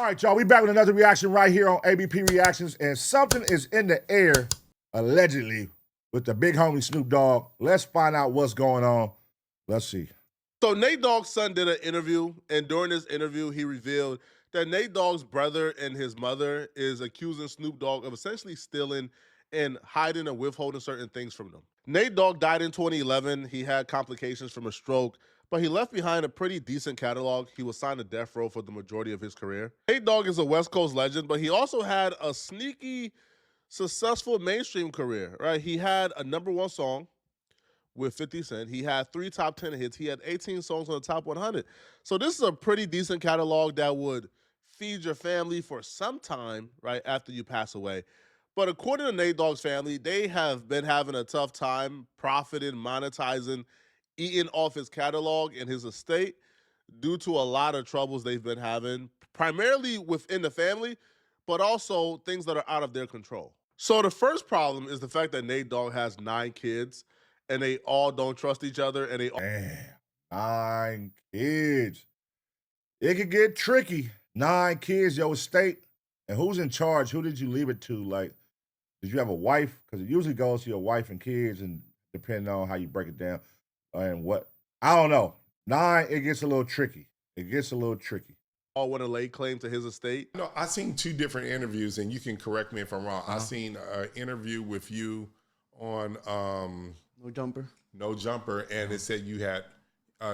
right, y'all, we back with another reaction right here on ABP Reactions, and something is in the air, allegedly, with the big homie Snoop Dogg. Let's find out what's going on. Let's see. So Nate Dogg's son did an interview, and during this interview, he revealed that Nate Dogg's brother and his mother is accusing Snoop Dogg of essentially stealing and hiding and withholding certain things from them. Nate Dogg died in 2011. He had complications from a stroke, but he left behind a pretty decent catalog. He was signed to death row for the majority of his career. Nate Dogg is a West Coast legend, but he also had a sneaky, successful mainstream career, right? He had a #1 song with 50 Cent. He had 3 top 10 hits. He had 18 songs on the top 100. So this is a pretty decent catalog that would feed your family for some time, right, after you pass away. But according to Nate Dogg's family, they have been having a tough time profiting, monetizing, eating off his catalog and his estate due to a lot of troubles they've been having, primarily within the family, but also things that are out of their control. So the first problem is the fact that Nate Dogg has 9 kids, and they all don't trust each other, and they all— Damn, 9 kids. It could get tricky. 9 kids, your estate. And who's in charge? Who did you leave it to? Like, did you have a wife? Because it usually goes to your wife and kids, and depending on how you break it down and what. I don't know. 9, it gets a little tricky. It gets a little tricky. all want to lay claim to his estate. No, I seen 2 different interviews, and you can correct me if I'm wrong. I seen an interview with you on No Jumper. No Jumper, and it said you had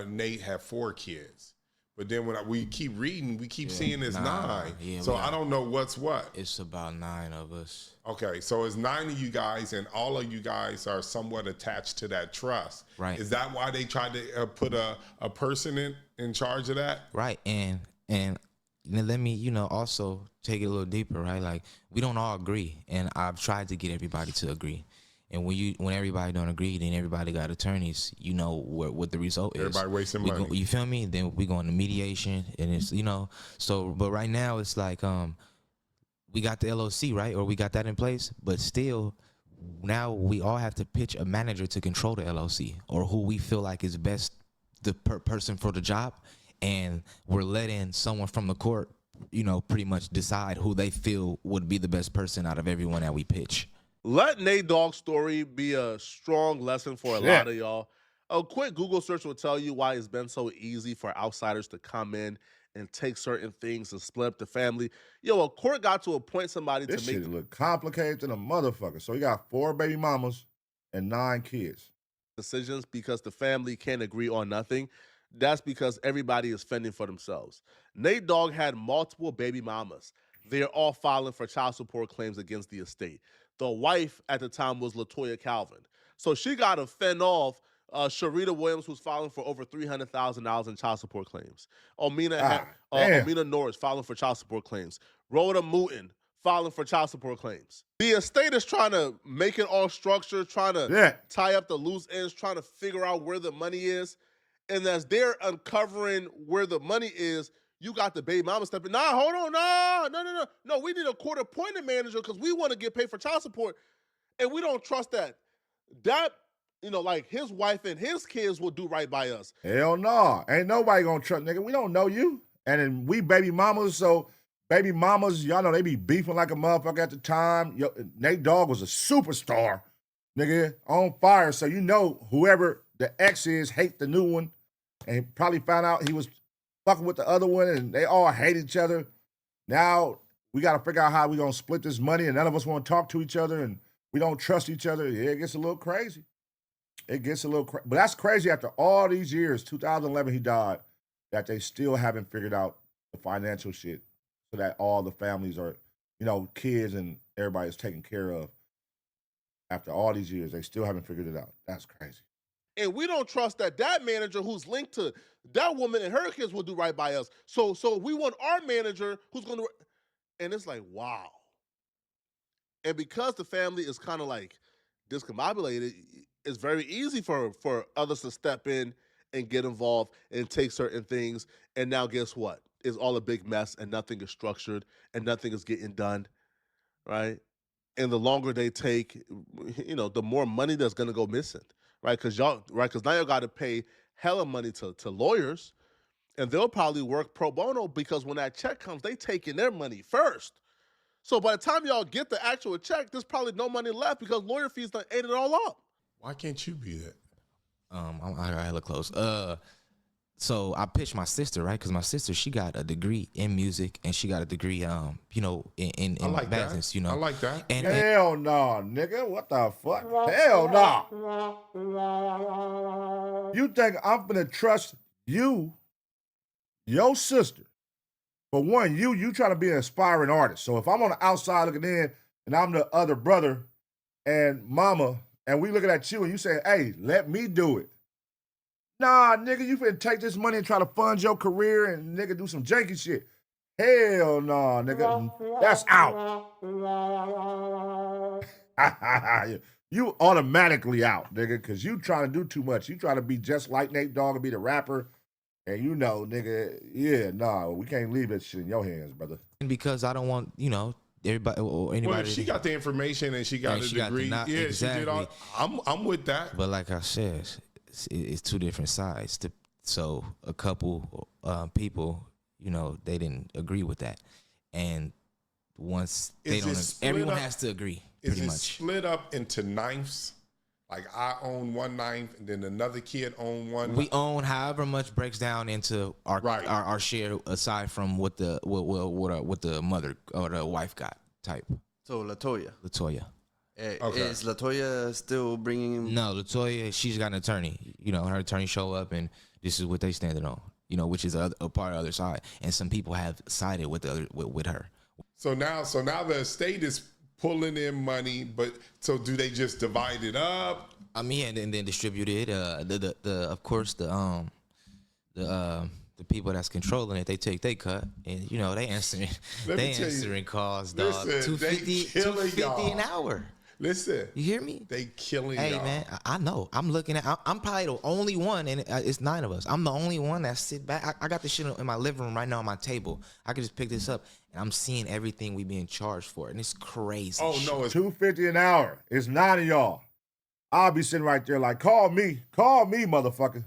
Nate had 4 kids. But then when we keep reading, we keep seeing it's 9. Yeah, so I don't know what's what. It's about 9 of us. Okay, so it's 9 of you guys, and all of you guys are somewhat attached to that trust. Right. Is that why they tried to put a person in charge of that? Right, and let me, also take it a little deeper, right? Like, we don't all agree, and I've tried to get everybody to agree. And when everybody don't agree, then everybody got attorneys. You know what the result is. Everybody wasting money. You feel me? Then we go into mediation, and it's So, but right now it's like we got the LOC, right, or we got that in place. But still, now we all have to pitch a manager to control the LOC, or who we feel like is best, the person for the job, and we're letting someone from the court, pretty much decide who they feel would be the best person out of everyone that we pitch. Let Nate Dogg's story be a strong lesson for a lot of y'all. A quick Google search will tell you why it's been so easy for outsiders to come in and take certain things and split up the family. A court got to appoint somebody This to make shit look complicated than a motherfucker. So he got 4 baby mamas and 9 kids. decisions because the family can't agree on nothing. That's because everybody is fending for themselves. Nate Dogg had multiple baby mamas. They're all filing for child support claims against the estate. The wife at the time was LaToya Calvin. So she got to fend off Sharita Williams, who's filing for over $300,000 in child support claims. Omina Norris filing for child support claims. Rhoda Mooten filing for child support claims. The estate is trying to make it all structured, trying to tie up the loose ends, trying to figure out where the money is. And as they're uncovering where the money is, you got the baby mama stepping. Nah, hold on, no. We need a court-appointed manager because we want to get paid for child support, and we don't trust that. Like his wife and his kids will do right by us. Hell no, ain't nobody gonna trust, nigga. We don't know you, and then we baby mamas. So baby mamas, y'all know they be beefing like a motherfucker at the time. Nate Dogg was a superstar, nigga, on fire. So whoever the ex is hate the new one, and probably found out he was fucking with the other one, and they all hate each other. Now we got to figure out how we gonna split this money, and none of us want to talk to each other, and we don't trust each other. Yeah, it gets a little crazy. It gets a little crazy, but that's crazy. After all these years, 2011 he died, that they still haven't figured out the financial shit, so that all the families are, kids and everybody is taken care of. After all these years, they still haven't figured it out. That's crazy. And we don't trust that manager who's linked to that woman and her kids will do right by us. So we want our manager who's going to, and it's like, wow. And because the family is kind of like discombobulated, it's very easy for others to step in and get involved and take certain things. And now guess what? It's all a big mess, and nothing is structured, and nothing is getting done, right? And the longer they take, the more money that's going to go missing. Right, because now y'all got to pay hella money to lawyers, and they'll probably work pro bono because when that check comes, they taking their money first. So by the time y'all get the actual check, there's probably no money left because lawyer fees done ate it all up. Why can't you be that? I hella close. So I pitched my sister, right? Because my sister, she got a degree in music and she got a degree, in I like business, that. I like that. And Hell no, nigga. What the fuck? Hell no. You think I'm gonna trust you, your sister? For one, you trying to be an aspiring artist. So if I'm on the outside looking in and I'm the other brother and mama, and we looking at you and you saying, hey, let me do it. Nah, nigga, you finna take this money and try to fund your career and nigga do some janky shit. Hell no, nigga. That's out. You automatically out, nigga, because you trying to do too much. You trying to be just like Nate Dogg and be the rapper. And you know, nigga, yeah, nah, we can't leave that shit in your hands, brother. because I don't want, everybody or anybody. Well, if she got the information and she got And a she got the degree, kno- she did all. exactly. I'm with that. But like I said, it's two different sides. So a couple people, they didn't agree with that, and once they Is it don't, split everyone up? has to agree. Is Pretty it much. split up into ninths? Like I own one ninth, and then another kid own one. We own however much breaks down into our Right. our share, aside from what the mother or the wife got type. So Latoya. Latoya. Okay. Is Latoya still bringing him? No, Latoya, she's got an attorney. Her attorney show up and this is what they standing on. Which is a part of the other side. And some people have sided with with her. So now the estate is pulling in money, but so do they just divide it up? I mean, and then distribute it. Of course the people that's controlling it, they take their cut, and they answering Let me tell you, answering calls, dog. listen, they killing y'all. an hour. Listen, You hear me? they killing Hey y'all. man, I know. I'm looking at. I'm probably the only one, and it's 9 of us. I'm the only one that sit back. I got this shit in my living room right now on my table. I can just pick this up, and I'm seeing everything we being charged for, and it's crazy. Oh shit. no, it's $250 an hour. It's 9 of y'all. I'll be sitting right there like, call me, motherfucker.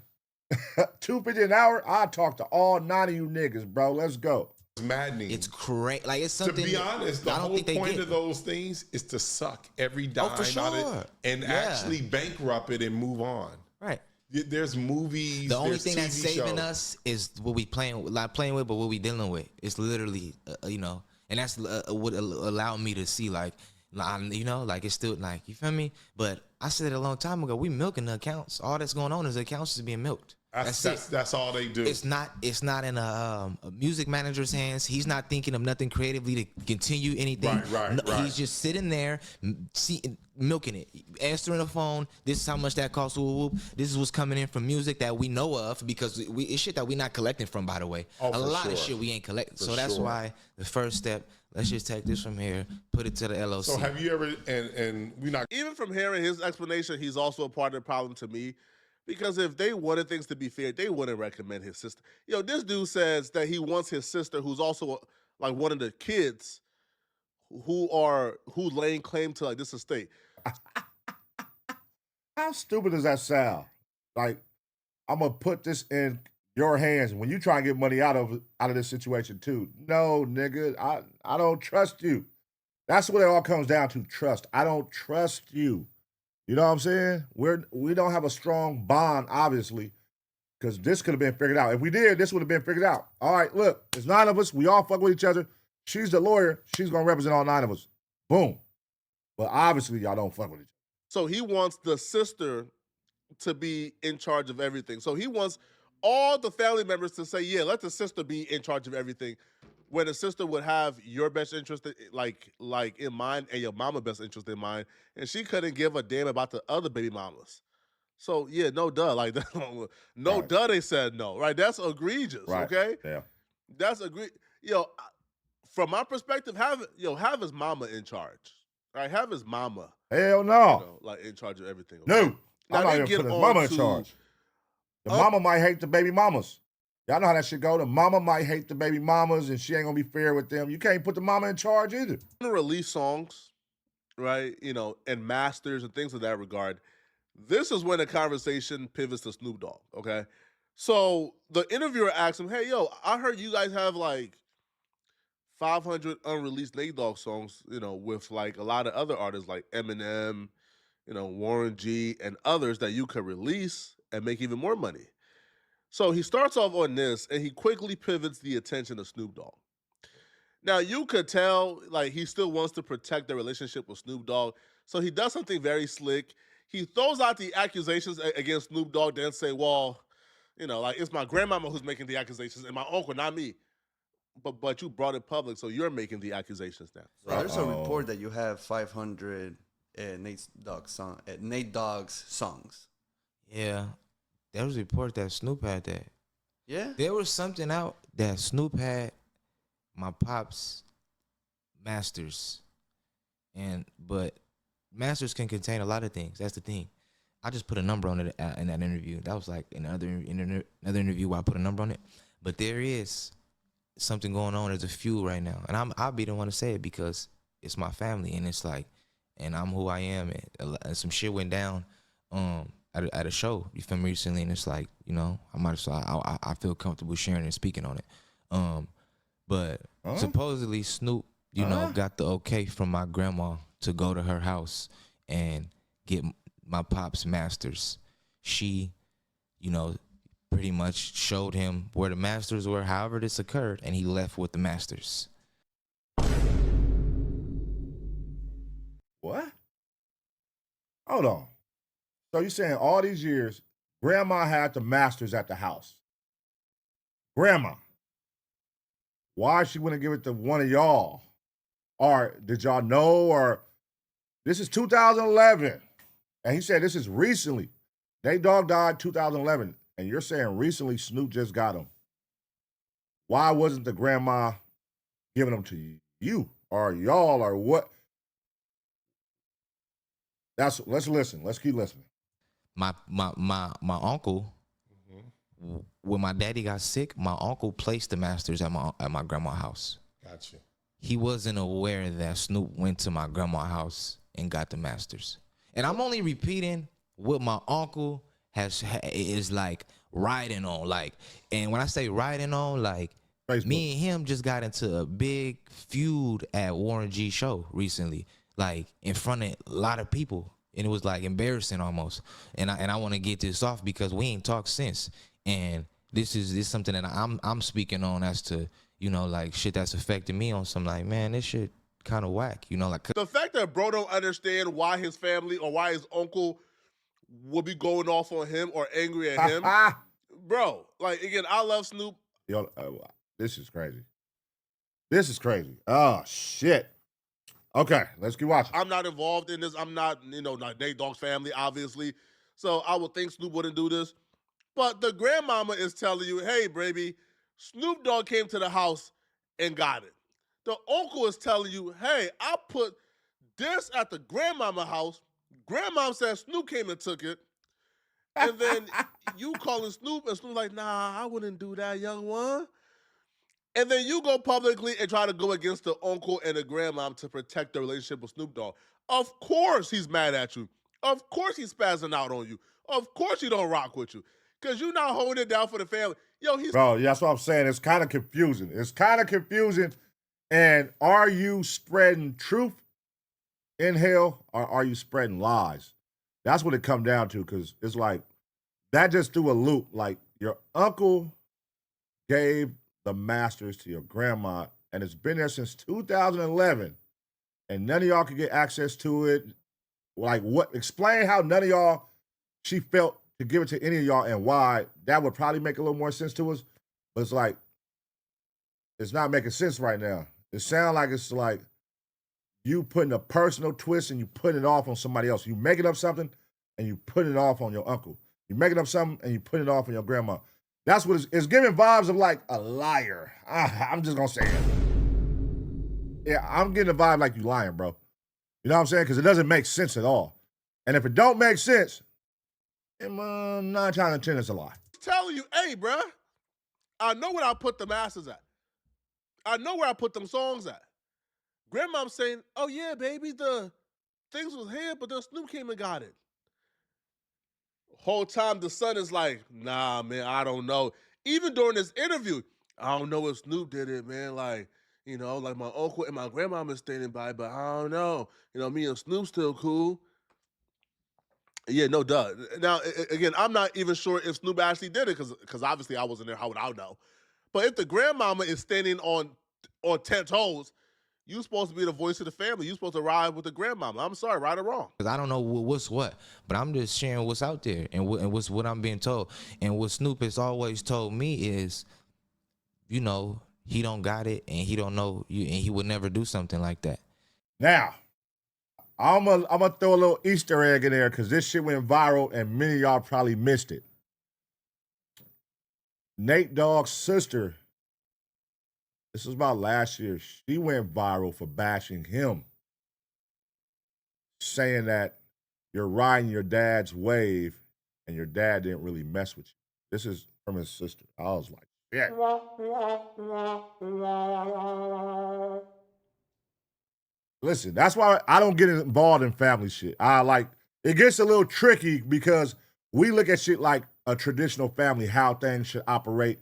$250 an hour. I'll talk to all 9 of you niggas, bro. Let's go. maddening. It's crazy. Like it's To something. be honest, the I don't whole think they point get. of those things is to suck every dime for out of sure. it and Yeah. actually bankrupt it and move on. Right. There's movies. The only there's thing that's TV saving shows. us is what we playing, not playing with, but what we dealing with. It's literally, and that's what allowed me to see, like it's still like, you feel me? But I said it a long time ago. We milking the accounts. All that's going on is the accounts is being milked. That's all they do. It's not in a music manager's hands. He's not thinking of nothing creatively to continue anything. Right. He's just sitting there, milking it, answering the phone. This is how much that costs. Whoop, whoop. This is what's coming in from music that we know of, because it's shit that we're not collecting from. By the way, Oh, a lot of sure. shit we ain't collecting. For So that's sure. why the first step. Let's just take this from here, put it to the LLC. So have you ever and we not Even from hearing his explanation, he's also a part of the problem to me. Because if they wanted things to be fair, they wouldn't recommend his sister. This dude says that he wants his sister, who's also like one of the kids who laying claim to like this estate. How stupid does that sound? Like, I'm gonna put this in your hands when you try and get money out of this situation too. No, nigga, I don't trust you. That's what it all comes down to, trust. I don't trust you. You know what I'm saying? We don't have a strong bond, obviously, because this could have been figured out. If we did, this would have been figured out. All right, look, there's 9 of us. We all fuck with each other. She's the lawyer. She's gonna represent all 9 of us. Boom. But obviously, y'all don't fuck with each other. So he wants the sister to be in charge of everything. So he wants all the family members to say, yeah, let the sister be in charge of everything. When the sister would have your best interest like in mind and your mama's best interest in mind, and she couldn't give a damn about the other baby mamas. So yeah, no duh, like no Right. duh, they said no, right? That's egregious, Right. okay? Yeah. That's from my perspective, have his mama in charge, right? Have his mama, Hell no. like in charge of everything. Okay? No. Now I'm not they even get putting his on mama in to- charge. The mama might hate the baby mamas. Y'all know how that shit go. The mama might hate the baby mamas, and she ain't gonna be fair with them. You can't put the mama in charge either. Release songs, right? And masters and things of that regard. This is when the conversation pivots to Snoop Dogg, okay? So the interviewer asked him, "Hey, yo, I heard you guys have like 500 unreleased Nate Dogg songs, with like a lot of other artists like Eminem, Warren G, and others that you could release and make even more money." So he starts off on this and he quickly pivots the attention to Snoop Dogg. Now you could tell like he still wants to protect the relationship with Snoop Dogg. So he does something very slick. He throws out the accusations against Snoop Dogg, then say, well, like it's my grandmama who's making the accusations and my uncle, not me. But you brought it public, so you're making the accusations now. So there's a report that you have 500 Nate Dogg's songs. Yeah, there was a report that Snoop had that. Yeah. There was something out that Snoop had my pops masters, but masters can contain a lot of things. That's the thing. I just put a number on it in that interview. That was like another interview where I put a number on it. But there is something going on. There's a feud right now, and I'll be the one to say it because it's my family, and it's like, and I'm who I am, and some shit went down at a show. You feel me recently, and it's like, I feel comfortable sharing and speaking on it. But supposedly Snoop, got the okay from my grandma to go to her house and get my pop's masters. She, pretty much showed him where the masters were, however this occurred, and he left with the masters. What? Hold on. So you're saying all these years, grandma had the masters at the house? Grandma. Why she wouldn't give it to one of y'all? Or did y'all know? Or this is 2011. And he said this is recently. Nate Dogg died 2011. And you're saying recently Snoop just got him. Why wasn't the grandma giving them to you or y'all or what? Let's listen. Let's keep listening. My uncle, when my daddy got sick, my uncle placed the masters at my grandma's house. Gotcha. He wasn't aware that Snoop went to my grandma's house and got the masters. And I'm only repeating what my uncle is like riding on. Like, and when I say riding on, like Facebook. Me and him just got into a big feud at Warren G show recently, like in front of a lot of people. And it was like embarrassing almost. And I want to get this off because we ain't talked since. And this is something that I'm speaking on as to, like shit that's affecting me on some like, man, this shit kind of whack, like The fact that bro don't understand why his family or why his uncle would be going off on him or angry at him. Bro, like again, I love Snoop. Yo, this is crazy. This is crazy. Oh shit. Okay, let's keep watching. I'm not involved in this. I'm not, not Nate Dogg's family, obviously. So I would think Snoop wouldn't do this. But the grandmama is telling you, hey, baby, Snoop Dogg came to the house and got it. The uncle is telling you, hey, I put this at the grandmama house. Grandmom said Snoop came and took it. And then you calling Snoop, and Snoop like, nah, I wouldn't do that, young one. And then you go publicly and try to go against the uncle and the grandmom to protect the relationship with Snoop Dogg. Of course he's mad at you. Of course he's spazzing out on you. Of course he don't rock with you. Because you're not holding it down for the family. Yo, Bro, that's what I'm saying. It's kind of confusing. And are you spreading truth in hell or are you spreading lies? That's what it come down to, because it's like, that just threw a loop. Like, your uncle gave the masters to your grandma, and it's been there since 2011, and none of y'all could get access to it. Like, what? Explain how none of y'all, she felt to give it to any of y'all and why. That would probably make a little more sense to us, but it's like, it's not making sense right now. It sounds like it's like you putting a personal twist and you putting it off on somebody else. You making up something and you putting it off on your uncle. You making up something and you putting it off on your grandma. That's what it's giving vibes of like a liar. I'm just gonna say it. Yeah, I'm getting a vibe like you lying, bro. You know what I'm saying? Because it doesn't make sense at all. And if it don't make sense, 9 times out of 10 it's a lie. telling you, hey, bruh, I know where I put the masters at. I know where I put them songs at. Grandma's saying, oh yeah, baby, the things was here, but then Snoop came and got it. Whole time the son is like, nah, man, I don't know. Even during this interview, I don't know if Snoop did it, man. Like, like my uncle and my grandmama standing by, but I don't know. Me and Snoop still cool. Yeah, no duh. Now, again, I'm not even sure if Snoop actually did it because obviously I wasn't there. How would I know? But if the grandmama is standing on 10 toes, you supposed to be the voice of the family. You supposed to ride with the grandmama. I'm sorry, right or wrong. Cause I don't know what's what, but I'm just sharing what's out there and what's what I'm being told. And what Snoop has always told me is, he don't got it and he don't know you, and he would never do something like that. Now, I'm gonna throw a little Easter egg in there because this shit went viral and many of y'all probably missed it. Nate Dogg's sister, this was about last year, she went viral for bashing him, saying that you're riding your dad's wave and your dad didn't really mess with you. This is from his sister. I was like, yeah. Listen, that's why I don't get involved in family shit. It gets a little tricky because we look at shit like a traditional family, how things should operate.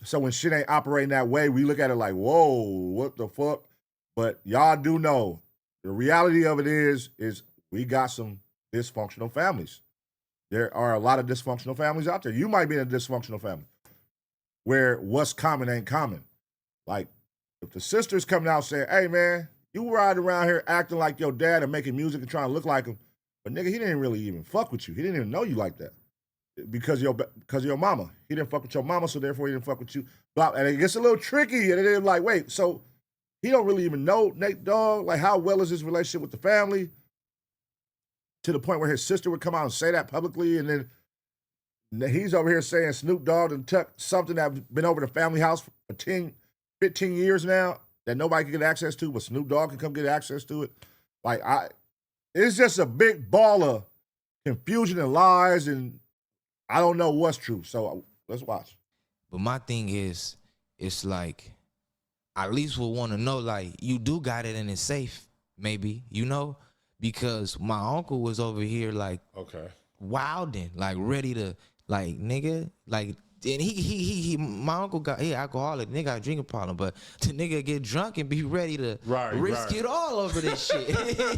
So when shit ain't operating that way, we look at it like, whoa, what the fuck? But y'all do know the reality of it is we got some dysfunctional families. There are a lot of dysfunctional families out there. You might be in a dysfunctional family where what's common ain't common. Like if the sister's coming out saying, hey man, you ride around here acting like your dad and making music and trying to look like him, but nigga, he didn't really even fuck with you. He didn't even know you like that because of your mama. He didn't fuck with your mama, so therefore he didn't fuck with you. Blah. And it gets a little tricky, and they're like, wait, so he don't really even know Nate Dogg? Like, how well is his relationship with the family? To the point where his sister would come out and say that publicly, and then he's over here saying Snoop Dogg and took something that's been over the family house for 10, 15 years now that nobody can get access to, but Snoop Dogg can come get access to it. Like, it's just a big ball of confusion and lies, and I don't know what's true. So let's watch. But my thing is, it's like, I at least would want to know, like, you do got it and it's safe, maybe, because my uncle was over here, like, Okay. wilding, like, ready to, like, nigga, like, and he my uncle he alcoholic, nigga got a drinking problem, but the nigga get drunk and be ready to risk it all over this shit.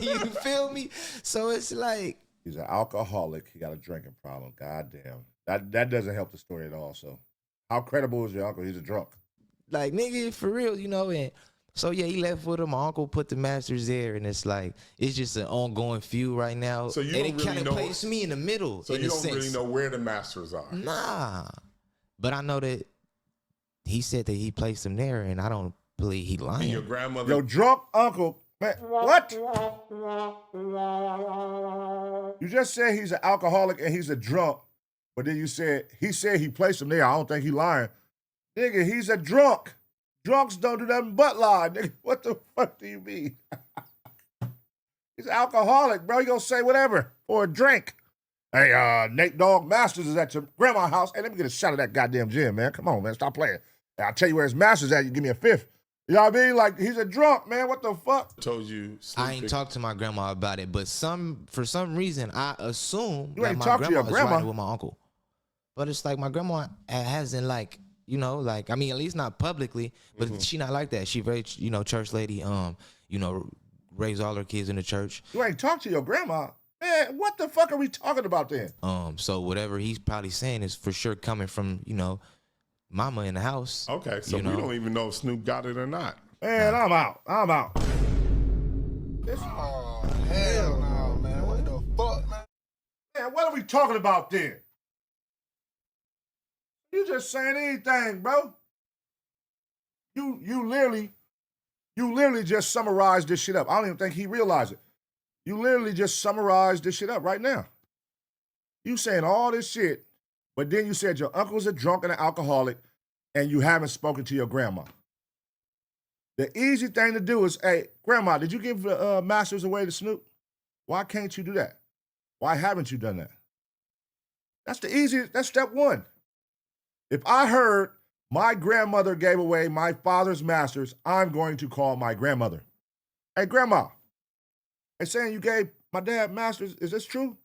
You feel me? So it's like, he's an alcoholic. He got a drinking problem. Goddamn. That doesn't help the story at all. So how credible is your uncle? He's a drunk. like, nigga, for real, and so yeah, he left with him. My uncle put the masters there, and it's like, it's just an ongoing feud right now. So you and don't it really kind of know, placed me in the middle. So you don't really know where the masters are. Nah. But I know that he said that he placed them there, and I don't believe he lying. And your grandmother. Your drunk uncle, man, what? You just said he's an alcoholic and he's a drunk, but then you said he placed him there. I don't think he lying. Nigga, he's a drunk. Drunks don't do nothing but lie. Nigga, what the fuck do you mean? He's an alcoholic, bro. You gonna say whatever for a drink. Hey, Nate Dogg Masters is at your grandma's house. Hey, let me get a shot of that goddamn gin, man. Come on, man. Stop playing. Hey, I'll tell you where his master's at. You give me a fifth. You know what I mean? Like, he's a drunk, man. What the fuck? Told you. I ain't talked to my grandma about it, but for some reason, I assume You that ain't my talked to your grandma is grandma? riding with my uncle. But it's like my grandma hasn't, like, like, I mean, at least not publicly, but she not like that. She very, church lady, raised all her kids in the church. You ain't talked to your grandma? Man, what the fuck are we talking about then? So whatever he's probably saying is for sure coming from, mama in the house. Okay, so we don't even know if Snoop got it or not. Man, I'm out. Oh, hell no, man. What the fuck, man? Man, what are we talking about then? You just saying anything, bro. You literally just summarized this shit up. I don't even think he realized it. You literally just summarized this shit up right now. You saying all this shit, but then you said your uncle's a drunk and an alcoholic, and you haven't spoken to your grandma. The easy thing to do is, hey, grandma, did you give the masters away to Snoop? Why can't you do that? Why haven't you done that? That's the easiest, that's step one. If I heard my grandmother gave away my father's masters, I'm going to call my grandmother. Hey, grandma, they saying you gave my dad masters. Is this true?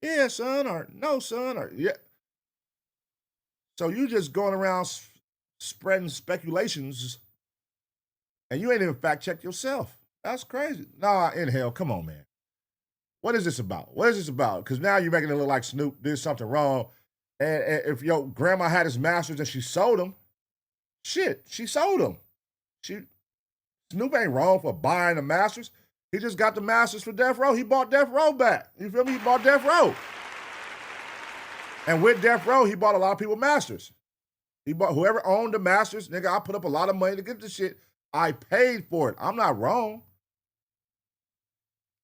yeah, son, or no, son, or yeah. So you just going around spreading speculations, and you ain't even fact checked yourself. That's crazy. Nah, in hell, come on, man. What is this about? What is this about? Because now you're making it look like Snoop did something wrong. And if your grandma had his masters and she sold them, shit, she sold them. Snoop ain't wrong for buying the masters. He just got the masters for Death Row. He bought Death Row back. You feel me? He bought Death Row. And with Death Row, he bought a lot of people masters. He bought whoever owned the masters. Nigga, I put up a lot of money to get this shit. I paid for it. I'm not wrong.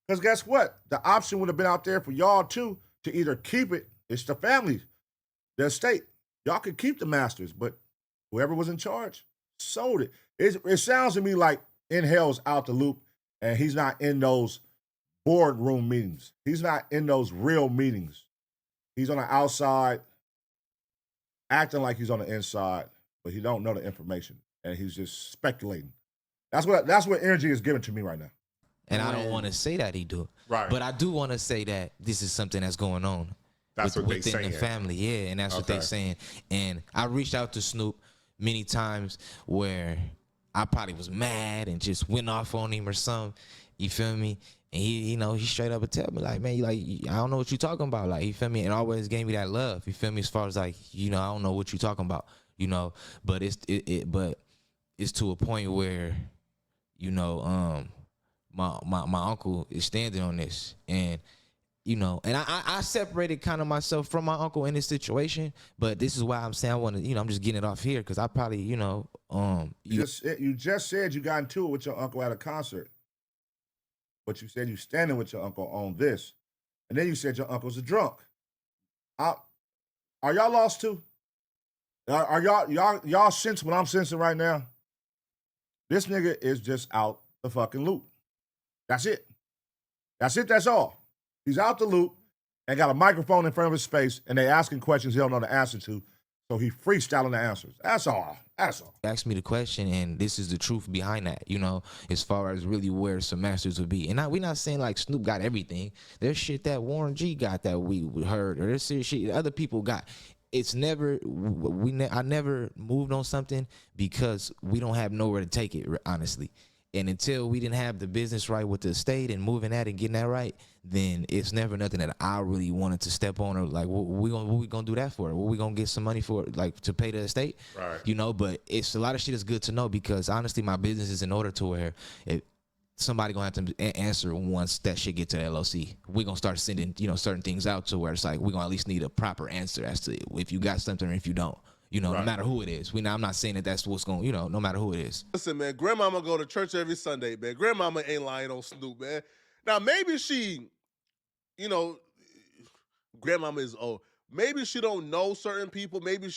Because guess what? The option would have been out there for y'all too to either keep it. It's the family, the estate. Y'all could keep the masters, but whoever was in charge sold it. It sounds to me like In Hell's out the loop and he's not in those boardroom meetings. He's not in those real meetings. He's on the outside, acting like he's on the inside, but he don't know the information and he's just speculating. That's what energy is giving to me right now. And I don't want to say that he do. Right. But I do want to say that this is something that's going on. That's what they within saying. the family, yeah, and that's what they saying. And I reached out to Snoop many times where I probably was mad and just went off on him or something. You feel me? And he straight up would tell me like, man, I don't know what you talking about. Like, you feel me? And always gave me that love. You feel me? As far as like, I don't know what you talking about. But it's to a point where, my uncle is standing on this, and and I separated kind of myself from my uncle in this situation, but this is why I'm saying I want to, I'm just getting it off here because I probably, You just said you got into it with your uncle at a concert, but you said you standing with your uncle on this, and then you said your uncle's a drunk. Are y'all lost too? Are y'all sense what I'm sensing right now? This nigga is just out the fucking loop. That's it. That's all. He's out the loop and got a microphone in front of his face, and they asking questions he don't know the answer to, so he freestyling the answers. That's all. Ask me the question, and this is the truth behind that, as far as really where some masters would be. And we're not saying like Snoop got everything. There's shit that Warren G got that we heard, or there's shit other people got. It's never, I never moved on something because we don't have nowhere to take it, honestly. And until we didn't have the business right with the estate and moving that and getting that right, then it's never nothing that I really wanted to step on or like, what we gonna do that for? What we gonna get some money for, like to pay the estate? Right. But it's a lot of shit is good to know because honestly, my business is in order to where somebody gonna have to answer once that shit get to the LLC. We gonna start sending, certain things out to where it's like we gonna at least need a proper answer as to if you got something or if you don't. No matter who it is. I'm not saying that that's what's going, no matter who it is. Listen, man, grandmama go to church every Sunday, man. Grandmama ain't lying on Snoop, man. Now, maybe she, grandmama is old. Maybe she don't know certain people. Maybe,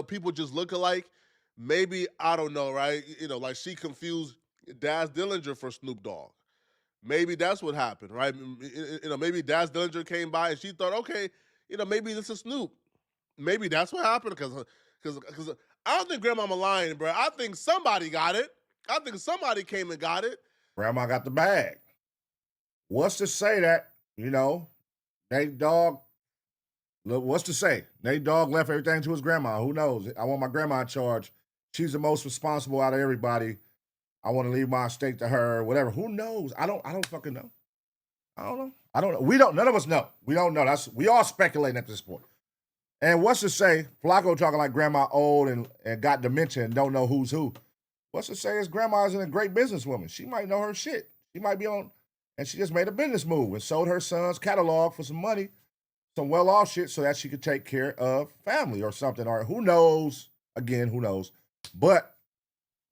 people just look alike. Maybe, I don't know, right? Like she confused Daz Dillinger for Snoop Dogg. Maybe that's what happened, right? Maybe Daz Dillinger came by and she thought, okay, maybe this is Snoop. Maybe that's what happened because I don't think grandmama lying, bro. I think somebody got it. I think somebody came and got it. Grandma got the bag. What's to say that, Nate Dogg, what's to say? Nate Dogg left everything to his grandma. Who knows? I want my grandma in charge. She's the most responsible out of everybody. I want to leave my estate to her, whatever. Who knows? I don't fucking know. I don't know. None of us know. We don't know. We all speculating at this point. And what's to say, Flacco talking like grandma old and got dementia and don't know who's who. What's to say his grandma isn't a great businesswoman? She might know her shit. She might be on, and she just made a business move and sold her son's catalog for some money, some well-off shit so that she could take care of family or something. Or who knows? Again, who knows? But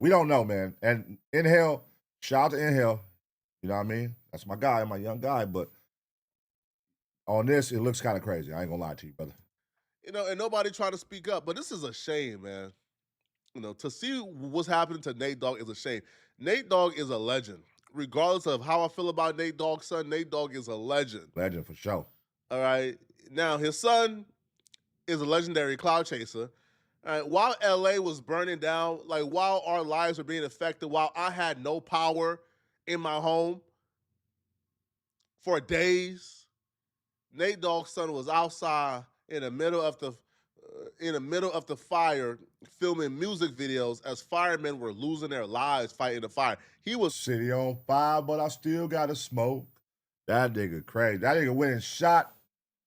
we don't know, man. And In Hell, shout out to In Hell. You know what I mean? That's my guy, my young guy. But on this, it looks kind of crazy. I ain't gonna lie to you, brother. And nobody trying to speak up, but this is a shame, man. To see what's happening to Nate Dogg is a shame. Nate Dogg is a legend. Regardless of how I feel about Nate Dogg's son, Nate Dogg is a legend. Legend for sure. All right. Now, his son is a legendary cloud chaser. All right. While LA was burning down, like while our lives were being affected, while I had no power in my home for days, Nate Dogg's son was outside in the middle of the fire filming music videos as firemen were losing their lives fighting the fire. He was City on fire, but I still gotta smoke. That nigga crazy. That nigga went and shot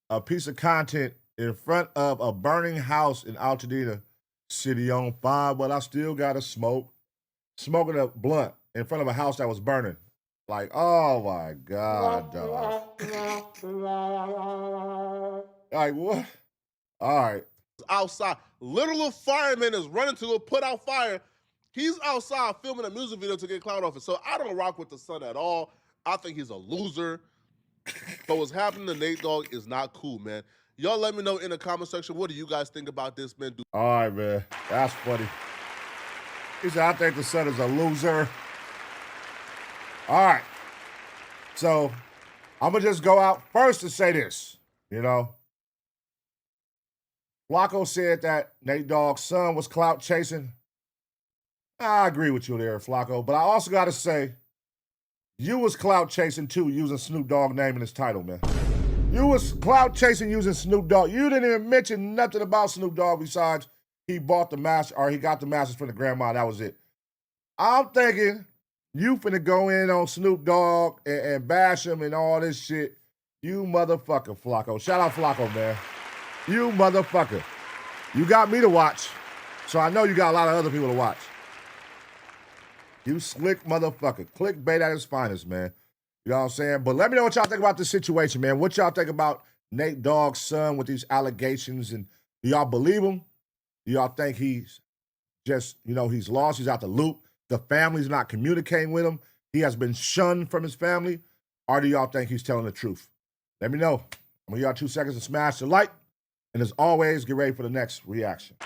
a piece of content in front of a burning house in Altadena. City on fire, but I still gotta smoke. Smoking a blunt in front of a house that was burning. Like, oh my God, dog. Like, what? All right. outside. Literal fireman is running to go put out fire. He's outside filming a music video to get clout off it. So I don't rock with the son at all. I think he's a loser. But what's happening to Nate Dogg is not cool, man. Y'all let me know in the comment section, what do you guys think about this, man? All right, man. That's funny. He said, I think the son is a loser. All right. So I'm going to just go out first to say this, you know. Flacco said that Nate Dogg's son was clout chasing. I agree with you there, Flacco. But I also got to say, you was clout chasing too, using Snoop Dogg name in his title, man. You was clout chasing using Snoop Dogg. You didn't even mention nothing about Snoop Dogg besides he bought the master, or he got the masters from the grandma. That was it. I'm thinking you finna go in on Snoop Dogg and bash him and all this shit. You motherfucker, Flacco. Shout out Flacco, man. You motherfucker. You got me to watch, so I know you got a lot of other people to watch. You slick motherfucker. Clickbait at its finest, man. You know what I'm saying? But let me know what y'all think about this situation, man. What y'all think about Nate Dogg's son with these allegations? And do y'all believe him? Do y'all think he's just, he's lost? He's out the loop? The family's not communicating with him? He has been shunned from his family? Or do y'all think he's telling the truth? Let me know. I'm going to give y'all 2 seconds to smash the like. And as always, get ready for the next reaction.